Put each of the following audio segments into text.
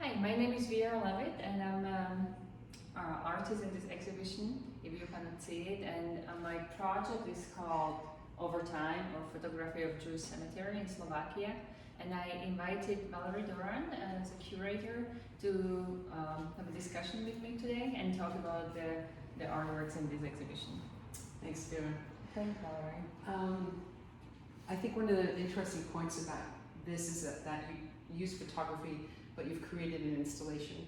Hi, my name is Viera Levitt and I'm an artist in this exhibition, if you cannot see it. And my project is called Over Time, or Photography of Jewish Cemetery in Slovakia. And I invited Valerie Doran as a curator to have a discussion with me today and talk about the artworks in this exhibition. Thanks, Viera. Thanks, Valerie. I think one of the interesting points about this is that you use photography, but you've created an installation.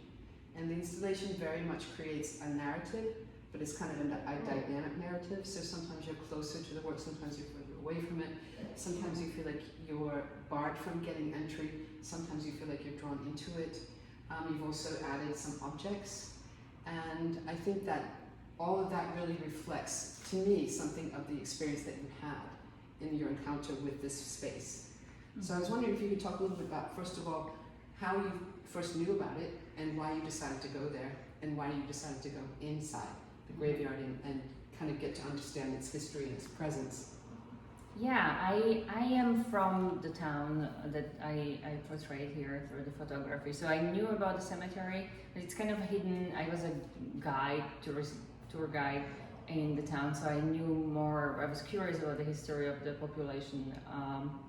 And the installation very much creates a narrative, but it's kind of a dynamic narrative. So sometimes you're closer to the work, sometimes you're further away from it. Sometimes you feel like you're barred from getting entry. Sometimes you feel like you're drawn into it. You've also added some objects. And I think that all of that really reflects, to me, something of the experience that you had in your encounter with this space. So I was wondering if you could talk a little bit about, first of all, how you first knew about it and why you decided to go there and why you decided to go inside the graveyard and kind of get to understand its history and its presence. Yeah, I am from the town that I portrayed here through the photography. So I knew about the cemetery, but it's kind of hidden. I was a guide, tour guide in the town, so I knew more. I was curious about the history of the population,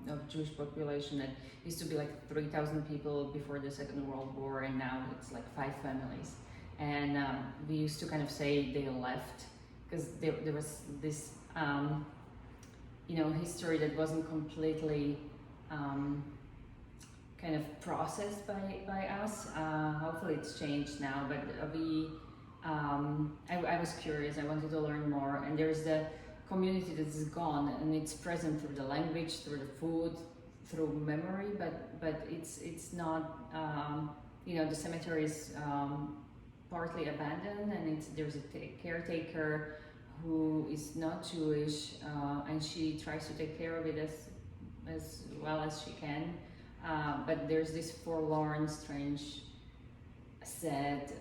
of Jewish population. That used to be like 3,000 people before the Second World War, and now it's like 5 families. And we used to kind of say they left because there was this, history that wasn't completely kind of processed by us. Hopefully it's changed now, but I was curious. I wanted to learn more, and there's the community that is gone, and it's present through the language, through the food, through memory. But it's not. The cemetery is partly abandoned, and there's a caretaker who is not Jewish, and she tries to take care of it as well as she can. But there's this forlorn, strange, sad,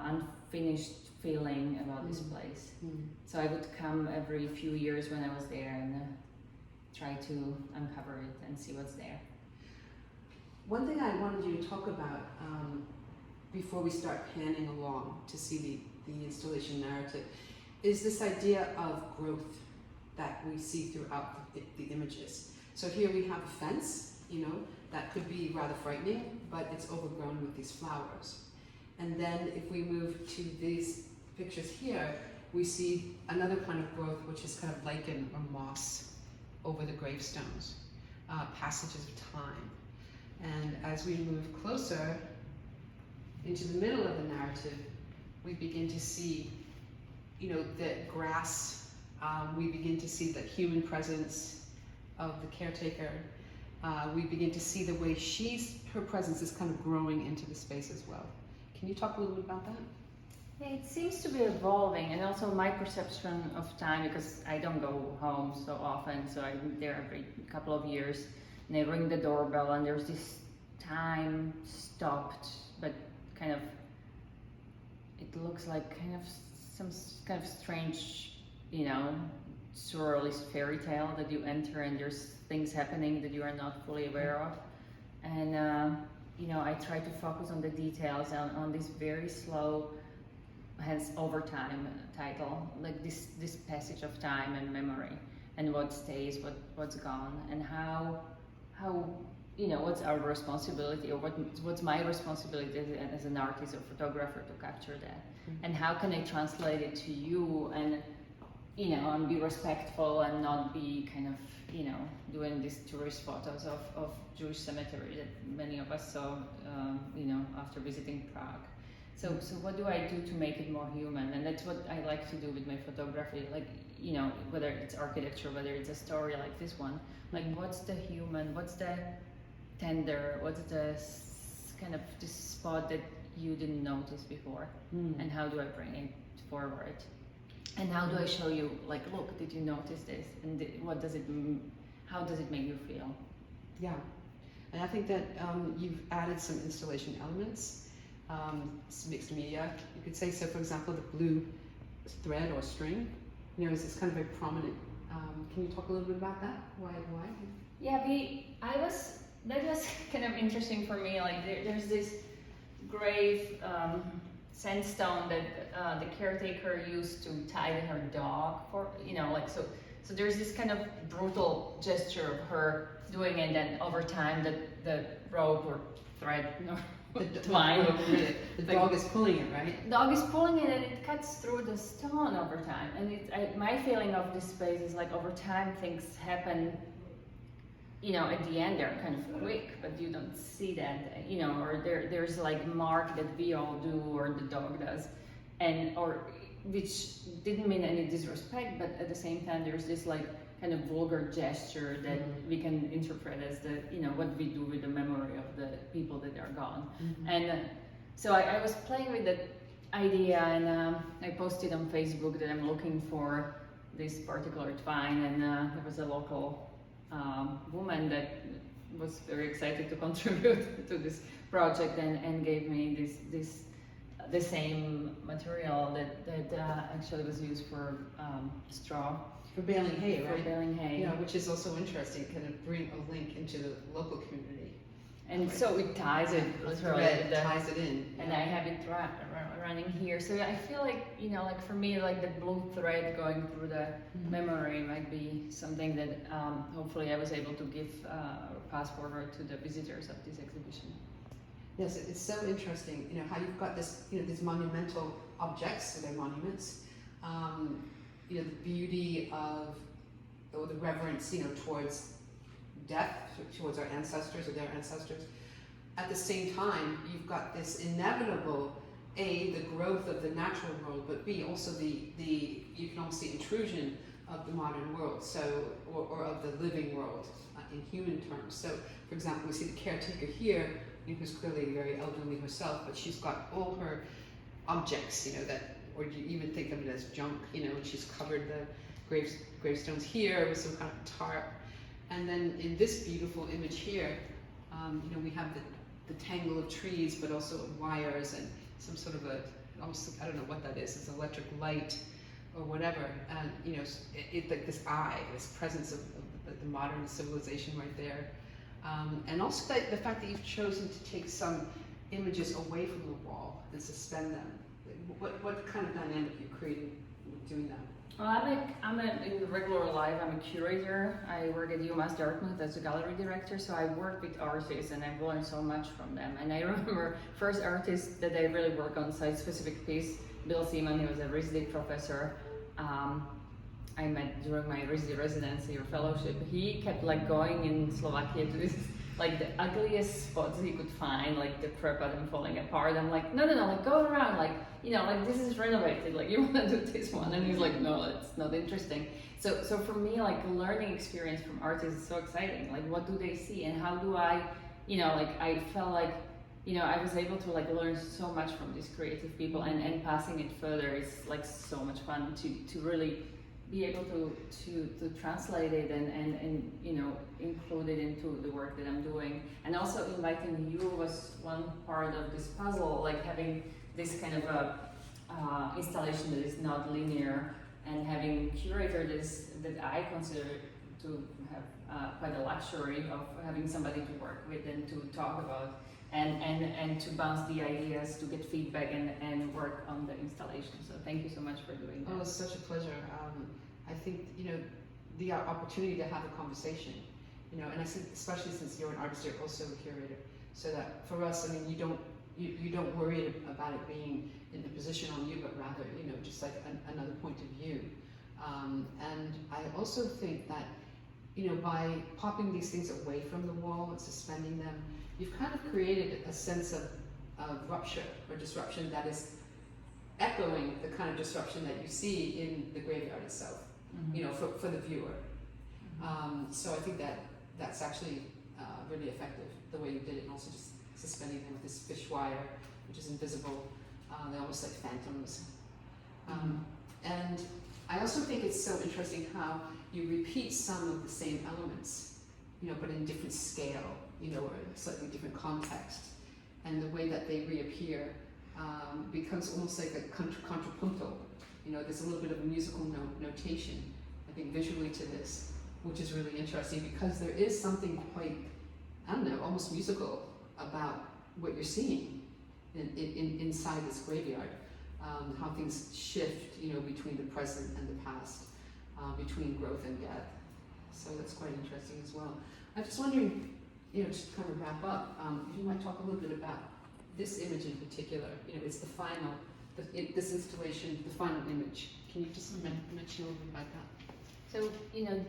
unfinished feeling about this place. So I would come every few years when I was there and try to uncover it and see what's there. One thing I wanted you to talk about before we start panning along to see the installation narrative is this idea of growth that we see throughout the images. So here we have a fence, that could be rather frightening, but it's overgrown with these flowers. And then if we move to these pictures here, we see another kind of growth, which is kind of lichen or moss over the gravestones, passages of time. And as we move closer into the middle of the narrative, we begin to see, the grass, we begin to see the human presence of the caretaker. We begin to see the way her presence is kind of growing into the space as well. Can you talk a little bit about that? Yeah, it seems to be evolving, and also my perception of time, because I don't go home so often, so I'm there every couple of years, and I ring the doorbell, and there's this time stopped, but kind of, it looks like kind of some kind of strange, surrealist fairy tale that you enter, and there's things happening that you are not fully aware of. And I try to focus on the details, on this very slow, hence Over Time title, like this passage of time and memory, and what stays, what's gone, and how what's our responsibility, or what's my responsibility as an artist or photographer to capture that, and how can I translate it to you, and and be respectful and not be kind of doing these tourist photos of Jewish cemetery that many of us saw after visiting Prague. So what do I do to make it more human? And that's what I like to do with my photography, like whether it's architecture, whether it's a story like this one, like what's the human, what's the tender, what's the kind of this spot that you didn't notice before, and how do I bring it forward? And how do I show you, like, look, did you notice this? And how does it make you feel? Yeah, and I think that you've added some installation elements, mixed media, you could say. So for example, the blue thread or string, is this kind of very prominent. Can you talk a little bit about that? Why? Yeah, that was kind of interesting for me. Like there's this grave sandstone that the caretaker used to tie her dog for, like so. So there's this kind of brutal gesture of her doing it, and then over time the rope or thread, twine. The dog is pulling it, right? Dog is pulling it, and it cuts through the stone over time. And my feeling of this space is like over time things happen. At the end they're kind of quick, but you don't see that. Or there's like mark that we all do or the dog does, which didn't mean any disrespect, but at the same time there's this like kind of vulgar gesture that we can interpret as what we do with the memory of the people that are gone. And so I was playing with that idea, and I posted on Facebook that I'm looking for this particular twine, and there was a local woman that was very excited to contribute to this project and gave me the same material that actually was used for straw. For baling hay, right? For baling hay. Yeah, which is also interesting, kind of bring a link into the local community. And so it ties it literally. Ties it in. And I have it running here. So I feel like, like for me, like the blue thread going through the memory might be something that hopefully I was able to give pass forward to the visitors of this exhibition. Yes, it's so interesting, how you've got this, these monumental objects, so they're monuments, the beauty of, or the reverence, towards death, towards our ancestors or their ancestors. At the same time, you've got this inevitable, A, the growth of the natural world, but B, also you can almost see intrusion of the modern world, so, or of the living world in human terms. So, for example, we see the caretaker here, who's clearly very elderly herself, but she's got all her objects, that, or you even think of it as junk, and she's covered the gravestones here with some kind of tarp. And then in this beautiful image here, we have the tangle of trees, but also wires and some sort of almost, I don't know what that is, it's electric light or whatever. And, it's like this eye, this presence of the modern civilization right there. And also the fact that you've chosen to take some images away from the wall and suspend them. What kind of dynamic you created doing that? Well, in regular life, I'm a curator. I work at UMass Dartmouth as a gallery director, so I work with artists and I've learned so much from them. And I remember first artist that I really work on site-specific piece, Bill Seaman. He was a RISD professor. I met during my RISD residency or fellowship. He kept like going in Slovakia to this like the ugliest spots he could find, like the Prepadam falling apart. I'm like, no, like go around, like this is renovated, like you want to do this one, and he's like, no, it's not interesting. So for me, like the learning experience from artists is so exciting. Like what do they see, and how do I, I felt like, I was able to like learn so much from these creative people, and passing it further is like so much fun to really be able to translate it and include it into the work that I'm doing. And also inviting you was one part of this puzzle, like having this kind of a installation that is not linear, and having curator that I consider to have quite a luxury of having somebody to work with and to talk about and to bounce the ideas, to get feedback and work on the installation. So thank you so much for doing that. Oh, it's such a pleasure. I think, the opportunity to have a conversation, and I think especially since you're an artist, you're also a curator, so that for us, I mean, you don't worry about it being in the position on you, but rather, just like another point of view. And I also think that, by popping these things away from the wall and suspending them, you've kind of created a sense of rupture or disruption that is echoing the kind of disruption that you see in the graveyard itself, for the viewer. So I think that's actually really effective, the way you did it, and also just suspending them with this fish wire, which is invisible. They're almost like phantoms. And I also think it's so interesting how you repeat some of the same elements, but in different scale, or in slightly different context. And the way that they reappear becomes almost like a contrapuntal. There's a little bit of a musical notation, I think, visually to this, which is really interesting because there is something quite, I don't know, almost musical about what you're seeing. inside this graveyard, how things shift, between the present and the past, between growth and death. So that's quite interesting as well. I'm just wondering, just to kind of wrap up, if you might talk a little bit about this image in particular. It's the final, this installation, the final image. Can you just mention a little bit about that? So,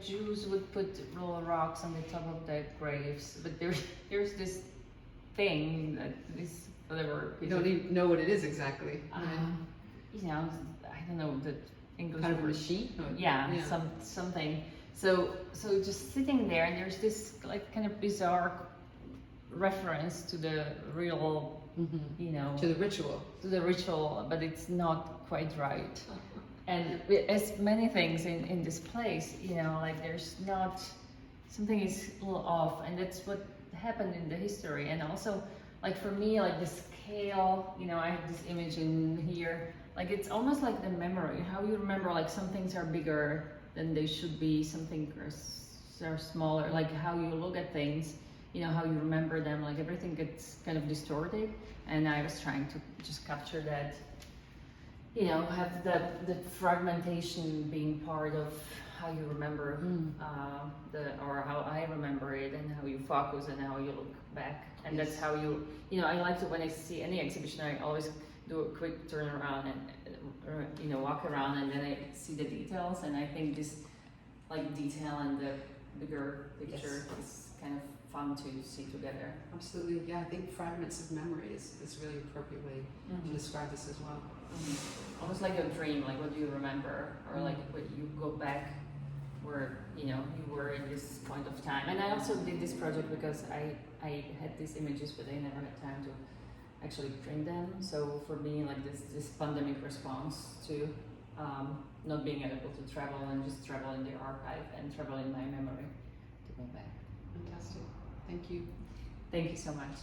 Jews would put little rocks on the top of their graves, but there's this thing that this whatever. You don't even know what it is exactly. I don't know the English Kind of a word. machine? Yeah. Something. So just sitting there, and there's this like kind of bizarre reference to the real, To the ritual. to the ritual, but it's not quite right. And as many things in this place, like there's not, something is a little off, and that's what happened in the history. And also, like for me, like the scale, I have this image in here, like it's almost like the memory, how you remember like some things are bigger than they should be, some things are smaller, like how you look at things, how you remember them, like everything gets kind of distorted. And I was trying to just capture that, have the fragmentation being part of how you remember or how I remember it, and how you focus and how you look back. And that's how you, I like to, when I see any exhibition, I always do a quick turn around and, walk around, and then I see the details. And I think this like detail and the bigger picture is kind of fun to see together. Absolutely, yeah. I think fragments of memory is really appropriate way to describe this as well. Almost like a dream, like what do you remember, or like when you go back where you were in this point of time. And I also did this project because I had these images, but I never had time to actually print them. So for me, like this pandemic response to not being able to travel, and just travel in the archive and travel in my memory to go back. Fantastic. Thank you. Thank you so much.